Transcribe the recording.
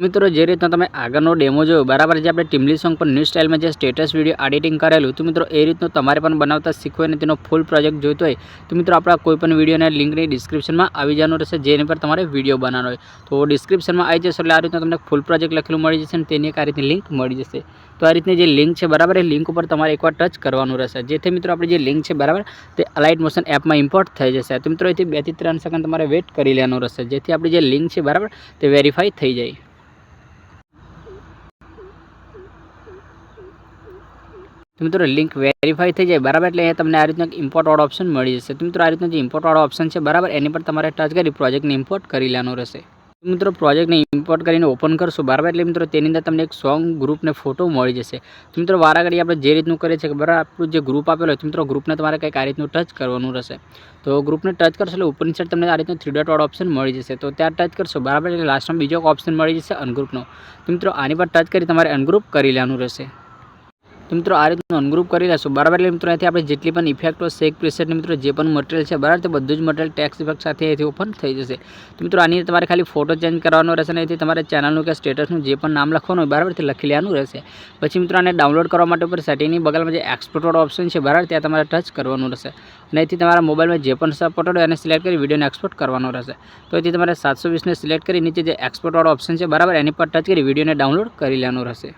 મિત્રો જે રીતના તમે આગળનો ડેમો જોયો બરાબર, જે આપણે ટીમલી સોંગ પર ન્યૂ સ્ટાઇલમાં જે સ્ટેટસ વિડીયો એડિટિંગ કરેલું, તો મિત્રો એ રીતનું તમારે પણ બનાવતા શીખવું અને તેનો ફૂલ પ્રોજેક્ટ જોઈતો હોય તો મિત્રો આપણા કોઈ પણ વિડીયોના લિંકની ડિસ્ક્રિપ્શનમાં આવી જવાનું રહેશે, જેની પર તમારે વિડીયો બનાવવાનો હોય તો ડિસ્ક્રિપ્શનમાં આવી જશે. એટલે આ રીતનું તમને ફૂલ પ્રોજેક્ટ લખેલું મળી જશે અને તેની એક આ રીતની લિંક મળી જશે. તો આ રીતની જે લિંક છે બરાબર, એ લિંક ઉપર તમારે એકવાર ટચ કરવાનું રહેશે, જેથી મિત્રો આપણી જે લિંક છે બરાબર તે અલાઇટ મોશન એપમાં ઇમ્પોર્ટ થઈ જશે. તો મિત્રો એથી 2 થી 3 સેકન્ડ તમારે વેઇટ કરી લેવાનું રહેશે, જેથી આપણી જે લિંક છે બરાબર તે વેરીફાઈ થઈ જાય. તો મિત્રો લિંક વેરીફાઈ થઈ જાય બરાબર, એટલે અહીંયા તમને આ રીતનો ઇમ્પોર્ટ વાળો ઓપ્શન મળી જશે. તો મિત્રો આ રીતનો જે ઇમ્પોર્ટ વાળો ઓપ્શન છે બરાબર, એની પર તમારે ટચ કરી પ્રોજેક્ટને ઇમ્પોર્ટ કરી લેવાનું રહેશે. મિત્રો પ્રોજેક્ટને ઇમ્પોર્ટ કરીને ઓપન કરશો બરાબર, એટલે મિત્રો તેની અંદર તમને એક સોંગ ગ્રુપને ફોટો મળી જશે. તો મિત્રો વારાઘડી આપણે જે રીતનું કરીએ છીએ બરાબર, આપણું જે ગ્રુપ આપેલો હોય તો મિત્રો ગ્રુપને તમારે કંઈક આ રીતનું ટચ કરવાનું રહેશે. તો ગ્રુપને ટચ કરશો એટલે ઉપરની સાઈડ તમને આ રીતનું 3 ડોટ વાળો ઓપ્શન મળી જશે. તો ત્યાં ટચ કરશો બરાબર, એટલે લાસ્ટમાં બીજો ઓપ્શન મળી જશે અનગ્રુપનો. તો મિત્રો આની પર ટચ કરી તમારે અનગ્રુપ કરી લેવાનું રહેશે. તો મિત્રો આ રીતનું અનગ્રુપ કરી લેશો બરાબર, એટલે મિત્રો અહીંથી આપણે જેટલી પણ ઇફેક્ટો શેક પ્રેસેટની મિત્રો જે પણ મટીરિયલ છે બરાબર, તે બધું જ મટીરિયલ ટેક્સ ઇફેક્ટ સાથે અહીંથી ઓપન થઈ જશે. તો મિત્રો આની તમારે ખાલી ફોટો ચેન્જ કરવાનો રહેશે અને અહીંથી તમારે ચેનલનું કે સ્ટેટસનું જે પણ નામ લખવાનું હોય બરાબર તે લખી લેવાનું રહેશે. પછી મિત્રો આને ડાઉનલોડ કરવા માટે ઉપર સેટિંગની બગલમાં જે એક્સપોર્ટ વાળો ઓપ્શન છે બરાબર, ત્યાં તમારે ટચ કરવાનું રહેશે અને અહીંથી તમારા મોબાઈલમાં જે પણ સપોર્ટ હોય એને સિલેક્ટ કરી વિડીયોને એક્સપોર્ટ કરવાનો રહેશે. તો અહીંથી તમારે 720ને સિલેક્ટ કરી નીચે જે એક્સપોર્ટ વાળો ઓપ્શન છે બરાબર, એની પર ટચ કરી વિડીયોને ડાઉનલોડ કરી લેવાનું રહેશે.